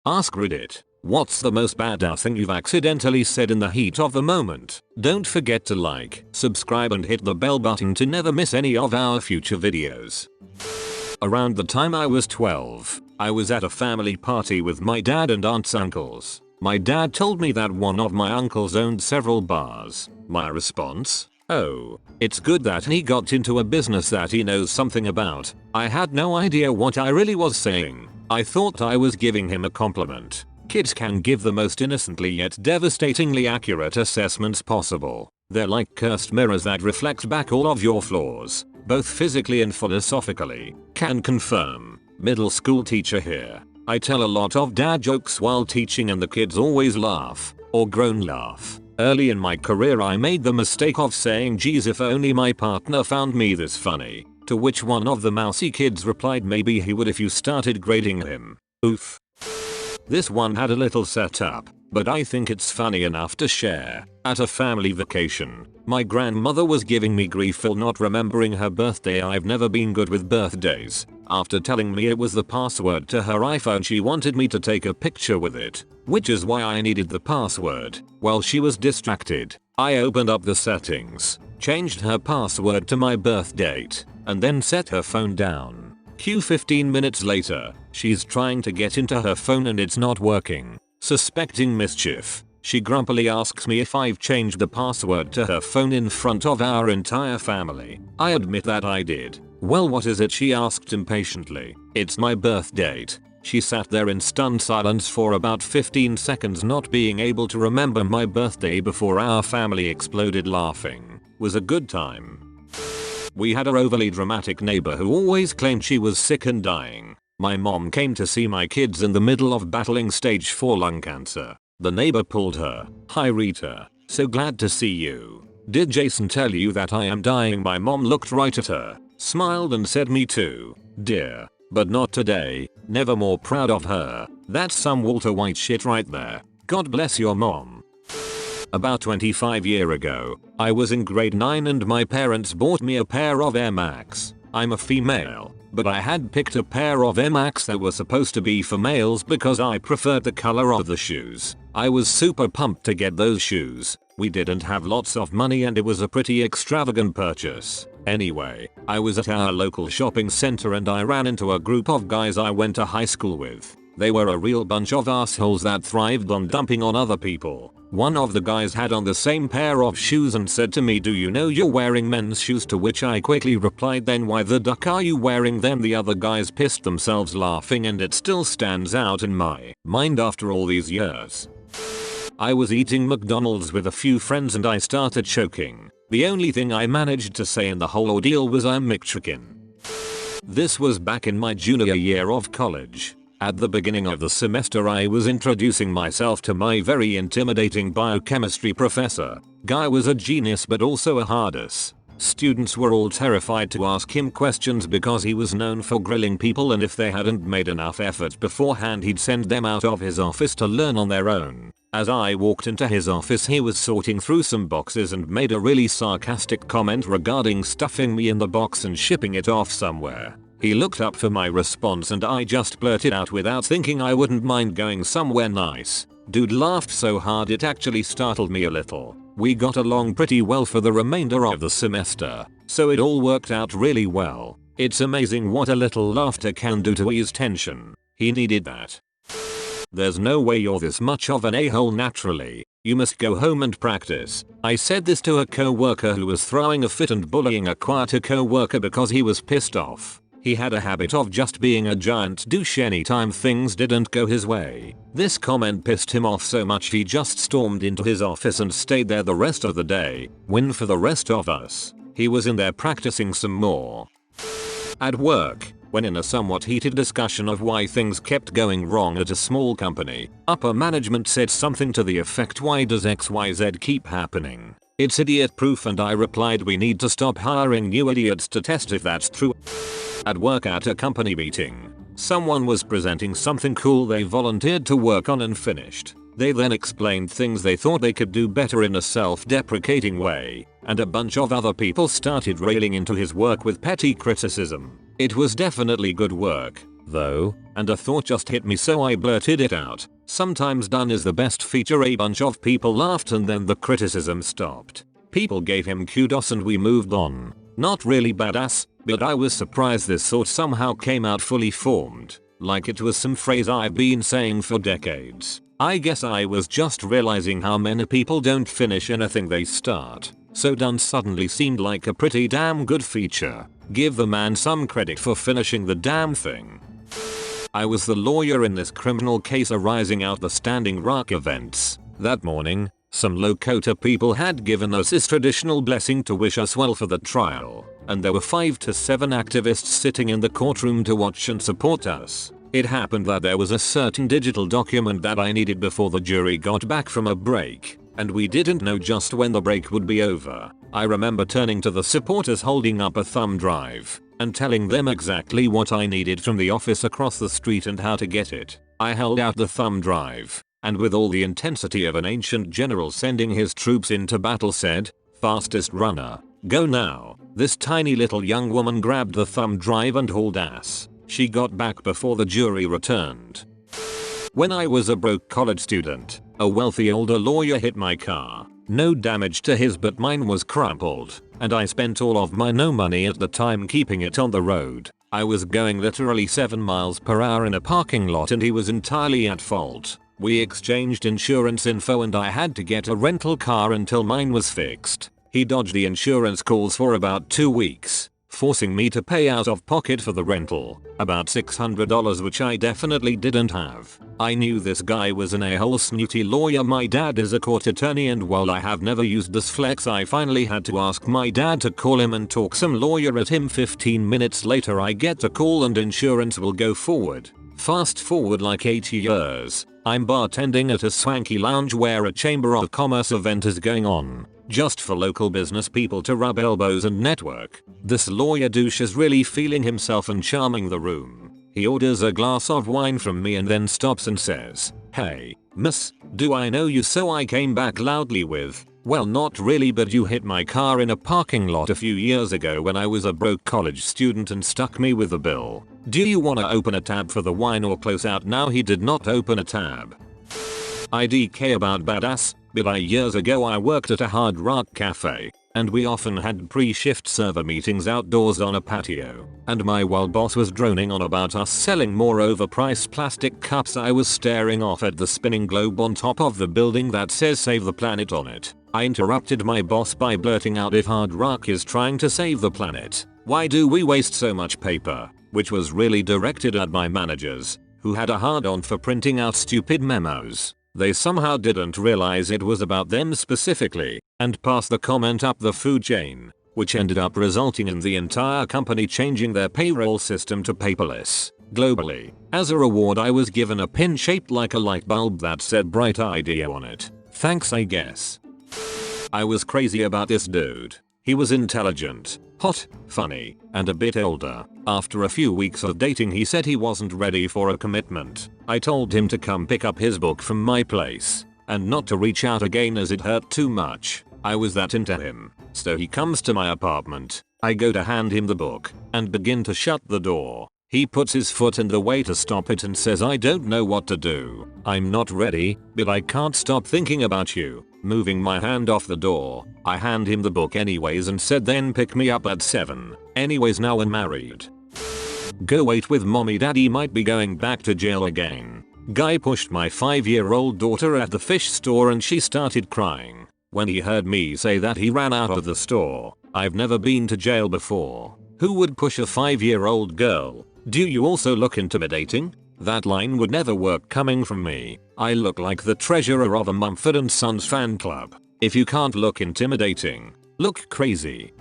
Ask Reddit. What's the most badass thing you've accidentally said in the heat of the moment? Don't forget to like, subscribe and hit the bell button to never miss any of our future videos. Around the time I was 12, I was at a family party with my dad and aunt's uncles. My dad told me that one of my uncles owned several bars. My response? Oh, it's good that he got into a business that he knows something about. I had no idea what I really was saying. I thought I was giving him a compliment. Kids can give the most innocently yet devastatingly accurate assessments possible. They're like cursed mirrors that reflect back all of your flaws, both physically and philosophically. Can confirm. Middle school teacher here. I tell a lot of dad jokes while teaching and the kids always laugh, or groan laugh. Early in my career I made the mistake of saying geez if only my partner found me this funny, to which one of the mousy kids replied maybe he would if you started grading him. Oof. This one had a little setup, but I think it's funny enough to share. At a family vacation, my grandmother was giving me grief for not remembering her birthday. I've never been good with birthdays. After telling me it was the password to her iPhone, she wanted me to take a picture with it, which is why I needed the password. While she was distracted, I opened up the settings, changed her password to my birth date, and then set her phone down. Cue 15 minutes later, she's trying to get into her phone and it's not working. Suspecting mischief, she grumpily asks me if I've changed the password to her phone in front of our entire family. I admit that I did. Well, what is it? She asked impatiently. It's my birth date. She sat there in stunned silence for about 15 seconds, not being able to remember my birthday before our family exploded laughing. Was a good time. We had a overly dramatic neighbor who always claimed she was sick and dying. My mom came to see my kids in the middle of battling stage 4 lung cancer. The neighbor pulled her. Hi Rita, so glad to see you. Did Jason tell you that I am dying? My mom looked right at her, smiled and said me too, dear. But not today. Never more proud of her. That's some Walter White shit right there. God bless your mom. About 25 years ago, I was in grade 9 and my parents bought me a pair of Air Max. I'm a female, but I had picked a pair of Air Max that were supposed to be for males because I preferred the color of the shoes. I was super pumped to get those shoes. We didn't have lots of money and it was a pretty extravagant purchase. Anyway, I was at our local shopping center and I ran into a group of guys I went to high school with. They were a real bunch of assholes that thrived on dumping on other people. One of the guys had on the same pair of shoes and said to me, "Do you know you're wearing men's shoes?" To which I quickly replied, "Then why the duck are you wearing them?" The other guys pissed themselves laughing and it still stands out in my mind after all these years. I was eating McDonald's with a few friends and I started choking. The only thing I managed to say in the whole ordeal was "I'm McChicken." This was back in my junior year of college. At the beginning of the semester I was introducing myself to my very intimidating biochemistry professor. Guy was a genius but also a hard-ass. Students were all terrified to ask him questions because he was known for grilling people, and if they hadn't made enough effort beforehand he'd send them out of his office to learn on their own. As I walked into his office he was sorting through some boxes and made a really sarcastic comment regarding stuffing me in the box and shipping it off somewhere. He looked up for my response and I just blurted out without thinking I wouldn't mind going somewhere nice. Dude laughed so hard it actually startled me a little. We got along pretty well for the remainder of the semester, so it all worked out really well. It's amazing what a little laughter can do to ease tension. He needed that. There's no way you're this much of an a-hole naturally. You must go home and practice. I said this to a co-worker who was throwing a fit and bullying a quieter co-worker because he was pissed off. He had a habit of just being a giant douche anytime things didn't go his way. This comment pissed him off so much he just stormed into his office and stayed there the rest of the day. Win for the rest of us. He was in there practicing some more. At work, when in a somewhat heated discussion of why things kept going wrong at a small company, upper management said something to the effect, "Why does XYZ keep happening? It's idiot proof," and I replied, "We need to stop hiring new idiots to test if that's true." At work at a company meeting, someone was presenting something cool they volunteered to work on and finished. They then explained things they thought they could do better in a self-deprecating way, and a bunch of other people started railing into his work with petty criticism. It was definitely good work. though, and a thought just hit me, so I blurted it out. Sometimes done is the best feature. A bunch of people laughed and then the criticism stopped. People gave him kudos and we moved on. Not really badass, but I was surprised this thought somehow came out fully formed, like it was some phrase I've been saying for decades. I guess I was just realizing how many people don't finish anything they start, so done suddenly seemed like a pretty damn good feature. Give the man some credit for finishing the damn thing. I was the lawyer in this criminal case arising out the Standing Rock events. That morning, some Lakota people had given us this traditional blessing to wish us well for the trial, and there were 5 to 7 activists sitting in the courtroom to watch and support us. It happened that there was a certain digital document that I needed before the jury got back from a break, and we didn't know just when the break would be over. I remember turning to the supporters holding up a thumb drive and telling them exactly what I needed from the office across the street and how to get it. I held out the thumb drive, and with all the intensity of an ancient general sending his troops into battle said, "Fastest runner, go now." This tiny little young woman grabbed the thumb drive and hauled ass. She got back before the jury returned. When I was a broke college student, a wealthy older lawyer hit my car. No damage to his, but mine was crumpled, and I spent all of my no money at the time keeping it on the road. I was going literally 7 miles per hour in a parking lot and he was entirely at fault. We exchanged insurance info and I had to get a rental car until mine was fixed. He dodged the insurance calls for about 2 weeks, forcing me to pay out of pocket for the rental, about $600, which I definitely didn't have. I knew this guy was an a-hole snooty lawyer. My dad is a court attorney, and while I have never used this flex, I finally had to ask my dad to call him and talk some lawyer at him. 15 minutes later I get a call and insurance will go forward. Fast forward like 8 years. I'm bartending at a swanky lounge where a Chamber of Commerce event is going on, just for local business people to rub elbows and network. This lawyer douche is really feeling himself and charming the room. He orders a glass of wine from me and then stops and says, "Hey, miss, do I know you?" So I came back loudly with, "Well, not really, but you hit my car in a parking lot a few years ago when I was a broke college student and stuck me with a bill. Do you wanna open a tab for the wine or close out now?" He did not open a tab. IDK about badass, but years ago I worked at a Hard Rock cafe, and we often had pre-shift server meetings outdoors on a patio, and my wild boss was droning on about us selling more overpriced plastic cups. I was staring off at the spinning globe on top of the building that says "Save the Planet" on it. I interrupted my boss by blurting out, "If Hard Rock is trying to save the planet, why do we waste so much paper?" Which was really directed at my managers, who had a hard-on for printing out stupid memos. They somehow didn't realize it was about them specifically, and passed the comment up the food chain, which ended up resulting in the entire company changing their payroll system to paperless, globally. As a reward I was given a pin shaped like a light bulb that said "Bright Idea" on it. Thanks, I guess. I was crazy about this dude. He was intelligent, hot, funny, and a bit older. After a few weeks of dating he said he wasn't ready for a commitment. I told him to come pick up his book from my place, and not to reach out again as it hurt too much. I was that into him. So he comes to my apartment. I go to hand him the book, and begin to shut the door. He puts his foot in the way to stop it and says, "I don't know what to do. I'm not ready, but I can't stop thinking about you." Moving my hand off the door, I hand him the book anyways and said, "Then pick me up at 7. Anyways, now I'm married." Go wait with mommy, daddy might be going back to jail again. Guy pushed my 5-year-old daughter at the fish store and she started crying. When he heard me say that, he ran out of the store. I've never been to jail before. Who would push a 5-year-old girl? Do you also look intimidating? That line would never work coming from me. I look like the treasurer of a Mumford & Sons fan club. If you can't look intimidating, look crazy.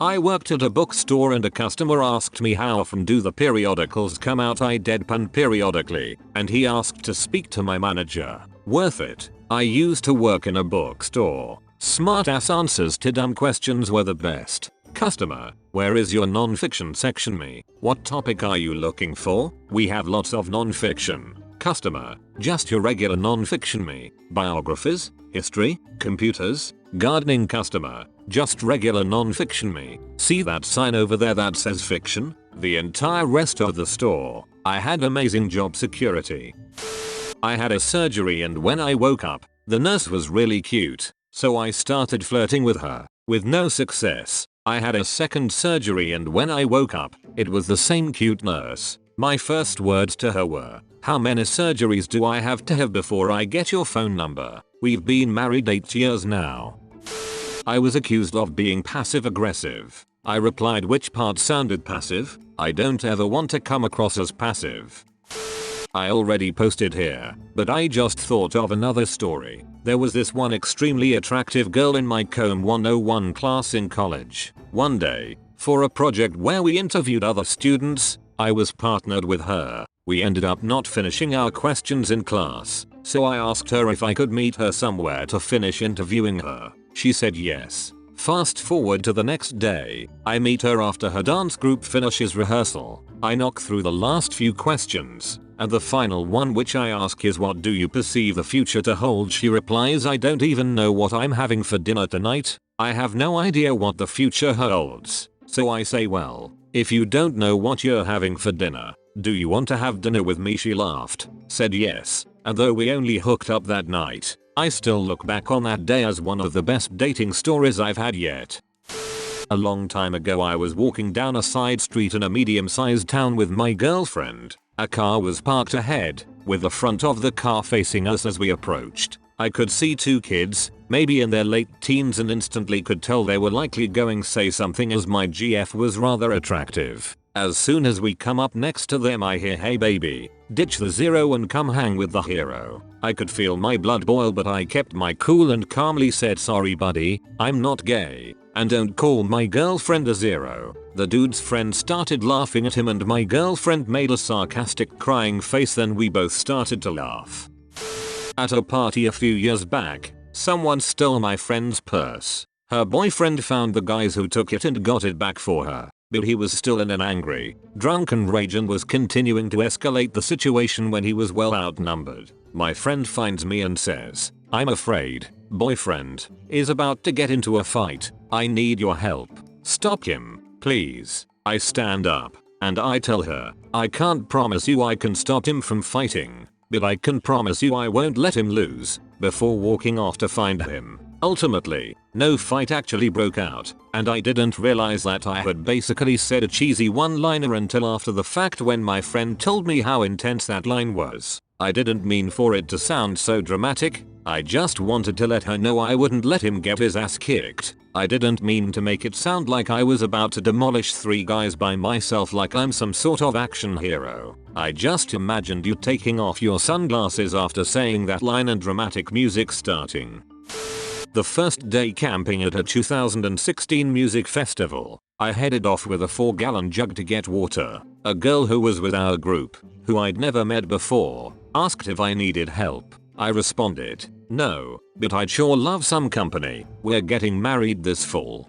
I worked at a bookstore and a customer asked me how often do the periodicals come out. I deadpanned periodically, and he asked to speak to my manager. Worth it. I used to work in a bookstore. Smart ass answers to dumb questions were the best. Customer, where is your non-fiction section? Me, what topic are you looking for? We have lots of non-fiction. Customer, just your regular non-fiction. Me, biographies, history, computers, gardening. Customer, just regular non-fiction. Me, see that sign over there that says fiction? The entire rest of the store, I had amazing job security. I had a surgery and when I woke up, the nurse was really cute, so I started flirting with her. With no success, I had a second surgery and when I woke up, it was the same cute nurse. My first words to her were, "How many surgeries do I have to have before I get your phone number? We've been married 8 years now." I was accused of being passive aggressive. I replied, "Which part sounded passive? I don't ever want to come across as passive." I already posted here, but I just thought of another story. There was this one extremely attractive girl in my Com 101 class in college. One day, for a project where we interviewed other students, I was partnered with her. We ended up not finishing our questions in class, so I asked her if I could meet her somewhere to finish interviewing her. She said yes. Fast forward to the next day, I meet her after her dance group finishes rehearsal. I knock through the last few questions, and the final one which I ask is, "What do you perceive the future to hold?" She replies, "I don't even know what I'm having for dinner tonight. I have no idea what the future holds." So I say, "Well, if you don't know what you're having for dinner, do you want to have dinner with me?" She laughed, said yes, and though we only hooked up that night, I still look back on that day as one of the best dating stories I've had yet. A long time ago I was walking down a side street in a medium-sized town with my girlfriend. A car was parked ahead, with the front of the car facing us as we approached. I could see two kids, maybe in their late teens, and instantly could tell they were likely going to say something as my GF was rather attractive. As soon as we come up next to them I hear, "Hey baby, ditch the zero and come hang with the hero." I could feel my blood boil, but I kept my cool and calmly said, "Sorry buddy, I'm not gay, and don't call my girlfriend a zero." The dude's friend started laughing at him and my girlfriend made a sarcastic crying face, then we both started to laugh. At a party a few years back, someone stole my friend's purse. Her boyfriend found the guys who took it and got it back for her, but he was still in an angry, drunken rage and was continuing to escalate the situation when he was well outnumbered. My friend finds me and says, "I'm afraid boyfriend is about to get into a fight. I need your help. Stop him, please." I stand up and I tell her, "I can't promise you I can stop him from fighting, but I can promise you I won't let him lose," before walking off to find him. Ultimately, no fight actually broke out, and I didn't realize that I had basically said a cheesy one-liner until after the fact when my friend told me how intense that line was. I didn't mean for it to sound so dramatic, I just wanted to let her know I wouldn't let him get his ass kicked. I didn't mean to make it sound like I was about to demolish 3 guys by myself like I'm some sort of action hero. I just imagined you taking off your sunglasses after saying that line and dramatic music starting. The first day camping at a 2016 music festival, I headed off with a 4-gallon jug to get water. A girl who was with our group, who I'd never met before, asked if I needed help. I responded, "No, but I'd sure love some company. We're getting married this fall."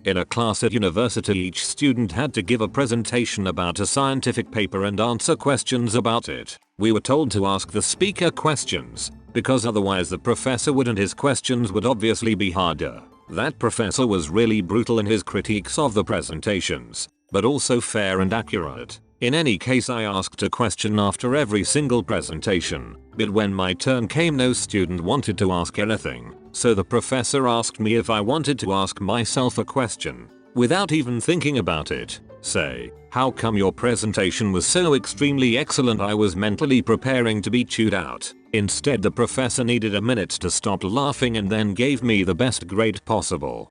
In a class at university, each student had to give a presentation about a scientific paper and answer questions about it. We were told to ask the speaker questions, because otherwise the professor would, and his questions would obviously be harder. That professor was really brutal in his critiques of the presentations, but also fair and accurate. In any case, I asked a question after every single presentation, but when my turn came no student wanted to ask anything, so the professor asked me if I wanted to ask myself a question. Without even thinking about it, say, "How come your presentation was so extremely excellent?" I was mentally preparing to be chewed out. Instead, the professor needed a minute to stop laughing and then gave me the best grade possible.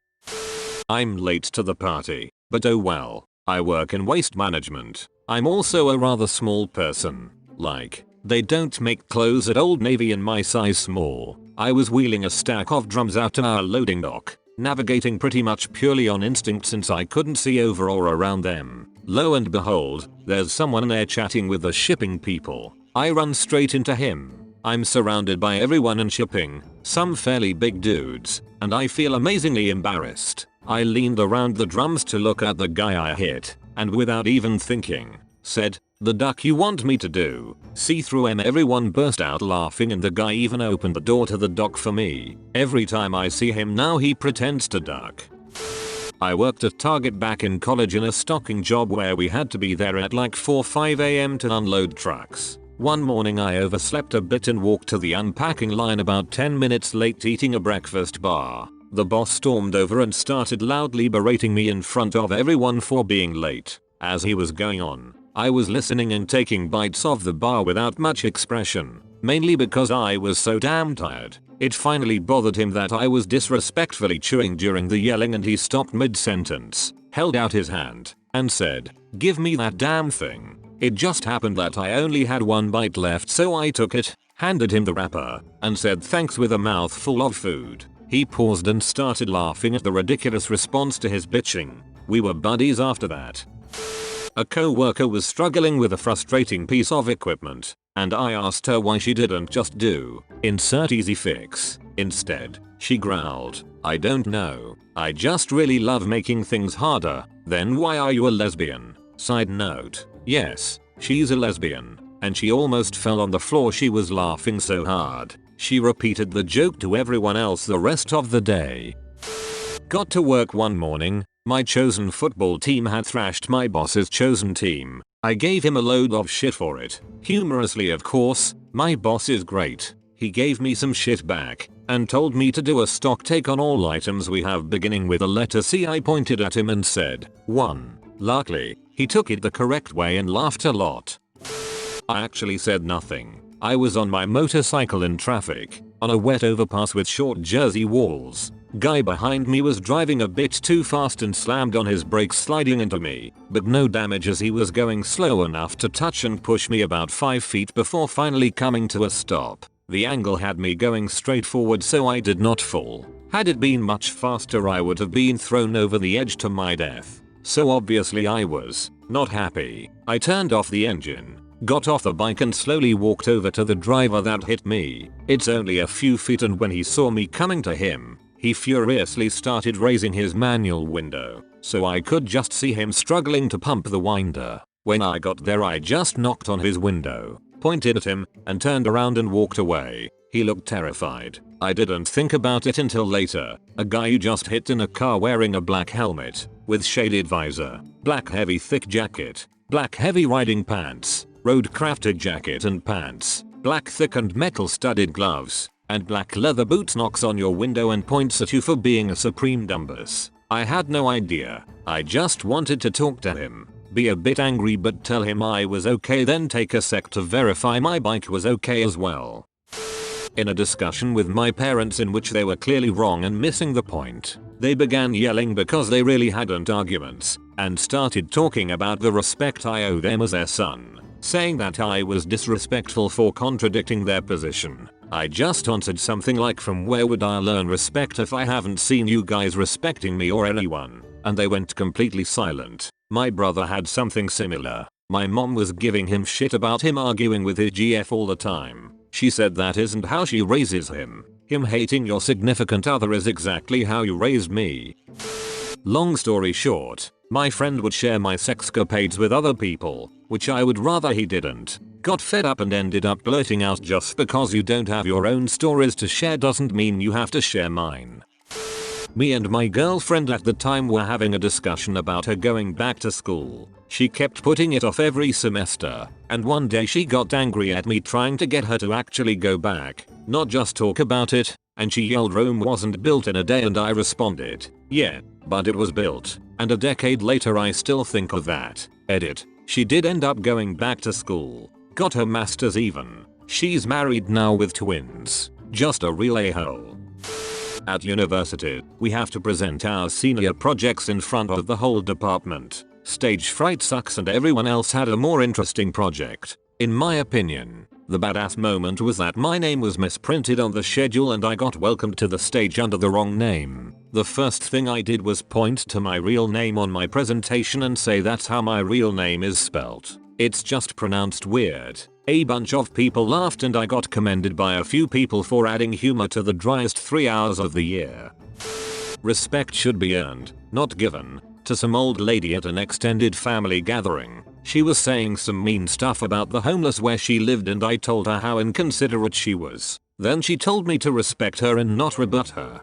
I'm late to the party, but oh well. I work in waste management. I'm also a rather small person. Like, they don't make clothes at Old Navy in my size small. I was wheeling a stack of drums out to our loading dock, navigating pretty much purely on instinct since I couldn't see over or around them. Lo and behold, there's someone there chatting with the shipping people. I run straight into him. I'm surrounded by everyone in shipping, some fairly big dudes, and I feel amazingly embarrassed. I leaned around the drums to look at the guy I hit, and without even thinking, said, "The duck you want me to do." See through him. Everyone burst out laughing and the guy even opened the door to the dock for me. Every time I see him now he pretends to duck. I worked at Target back in college in a stocking job where we had to be there at like 4-5 am to unload trucks. One morning I overslept a bit and walked to the unpacking line about 10 minutes late eating a breakfast bar. The boss stormed over and started loudly berating me in front of everyone for being late. As he was going on, I was listening and taking bites of the bar without much expression, mainly because I was so damn tired. It finally bothered him that I was disrespectfully chewing during the yelling and he stopped mid-sentence, held out his hand, and said, "Give me that damn thing." It just happened that I only had one bite left, so I took it, handed him the wrapper, and said thanks with a mouthful of food. He paused and started laughing at the ridiculous response to his bitching. We were buddies after that. A co-worker was struggling with a frustrating piece of equipment, and I asked her why she didn't just do insert easy fix. Instead, she growled, "I don't know. I just really love making things harder." Then why are you a lesbian? Side note, yes, she's a lesbian, and she almost fell on the floor, she was laughing so hard. She repeated the joke to everyone else the rest of the day. Got to work one morning. My chosen football team had thrashed my boss's chosen team. I gave him a load of shit for it. Humorously, of course. My boss is great. He gave me some shit back and told me to do a stock take on all items we have beginning with the letter C. I pointed at him and said, 1. Luckily, he took it the correct way and laughed a lot. I actually said nothing. I was on my motorcycle in traffic, on a wet overpass with short jersey walls. Guy behind me was driving a bit too fast and slammed on his brakes, sliding into me, but no damage as he was going slow enough to touch and push me about 5 feet before finally coming to a stop. The angle had me going straight forward so I did not fall. Had it been much faster I would have been thrown over the edge to my death. So obviously I was not happy. I turned off the engine, got off the bike and slowly walked over to the driver that hit me. It's only a few feet, and when he saw me coming to him, he furiously started raising his manual window, so I could just see him struggling to pump the winder. When I got there I just knocked on his window, pointed at him, and turned around and walked away. He looked terrified. I didn't think about it until later. A guy you just hit in a car wearing a black helmet, with shaded visor, black heavy thick jacket, black heavy riding pants, road crafted jacket and pants, black thick and metal studded gloves, and black leather boots, knocks on your window and points at you for being a supreme dumbass. I had no idea. I just wanted to talk to him, be a bit angry but tell him I was okay, then take a sec to verify my bike was okay as well. In a discussion with my parents in which they were clearly wrong and missing the point, they began yelling because they really hadn't arguments, and started talking about the respect I owe them as their son, saying that I was disrespectful for contradicting their position. I just answered something like, "From where would I learn respect if I haven't seen you guys respecting me or anyone?" And they went completely silent. My brother had something similar. My mom was giving him shit about him arguing with his GF all the time. She said that isn't how she raises him. Him hating your significant other is exactly how you raised me. Long story short, my friend would share my sexcapades with other people, which I would rather he didn't. Got fed up and ended up blurting out, "Just because you don't have your own stories to share doesn't mean you have to share mine." Me and my girlfriend at the time were having a discussion about her going back to school. She kept putting it off every semester, and one day she got angry at me trying to get her to actually go back, not just talk about it, and she yelled Rome wasn't built in a day, and I responded, "Yeah, but it was built." And a decade later I still think of that. Edit. She did end up going back to school. Got her masters even. She's married now with twins. Just a real a-hole. At university, we have to present our senior projects in front of the whole department. Stage fright sucks, and everyone else had a more interesting project. In my opinion, the badass moment was that my name was misprinted on the schedule and I got welcomed to the stage under the wrong name. The first thing I did was point to my real name on my presentation and say that's how my real name is spelt. It's just pronounced weird. A bunch of people laughed and I got commended by a few people for adding humor to the driest 3 hours of the year. Respect should be earned, not given. To some old lady at an extended family gathering. She was saying some mean stuff about the homeless where she lived and I told her how inconsiderate she was. Then she told me to respect her and not rebut her.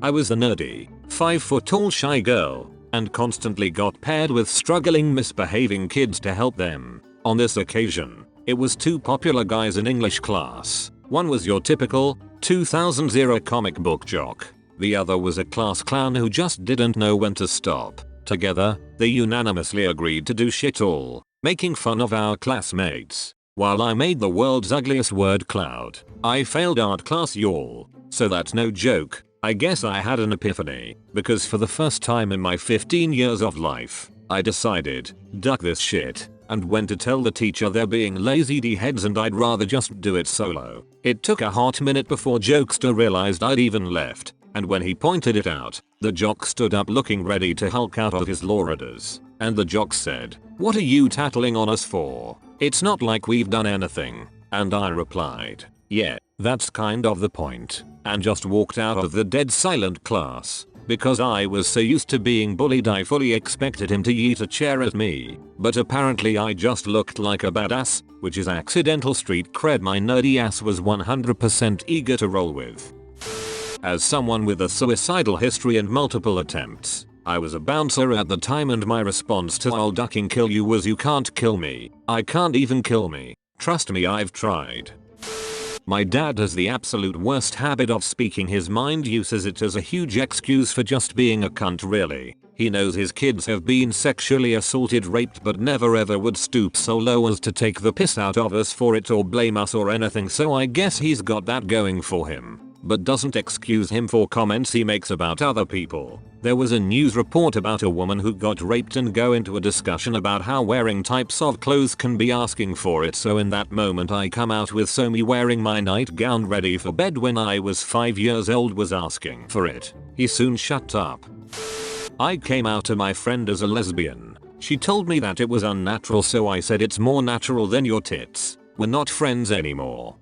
I was a nerdy, 5 foot tall shy girl, and constantly got paired with struggling misbehaving kids to help them. On this occasion, it was 2 popular guys in English class. One was your typical 2000 comic book jock. The other was a class clown who just didn't know when to stop. Together, they unanimously agreed to do shit all, making fun of our classmates. While I made the world's ugliest word cloud, I failed art class y'all. So that's no joke. I guess I had an epiphany, because for the first time in my 15 years of life, I decided, duck this shit, and went to tell the teacher they're being lazy d-heads and I'd rather just do it solo. It took a hot minute before Jokester realized I'd even left, and when he pointed it out, the jock stood up looking ready to hulk out of his Loriders, and the jock said, "What are you tattling on us for? It's not like we've done anything." And I replied, "Yeah, that's kind of the point," and just walked out of the dead silent class. Because I was so used to being bullied I fully expected him to yeet a chair at me, but apparently I just looked like a badass, which is accidental street cred my nerdy ass was 100% eager to roll with. As someone with a suicidal history and multiple attempts, I was a bouncer at the time and my response to "I'll ducking kill you" was "You can't kill me. I can't even kill me. Trust me, I've tried." My dad has the absolute worst habit of speaking his mind, uses it as a huge excuse for just being a cunt really. He knows his kids have been sexually assaulted, raped, but never ever would stoop so low as to take the piss out of us for it or blame us or anything, so I guess he's got that going for him. But doesn't excuse him for comments he makes about other people. There was a news report about a woman who got raped and go into a discussion about how wearing types of clothes can be asking for it, so in that moment I come out with "So me wearing my nightgown ready for bed when I was 5 years old was asking for it." He soon shut up. I came out to my friend as a lesbian. She told me that it was unnatural, so I said "It's more natural than your tits. We're not friends anymore."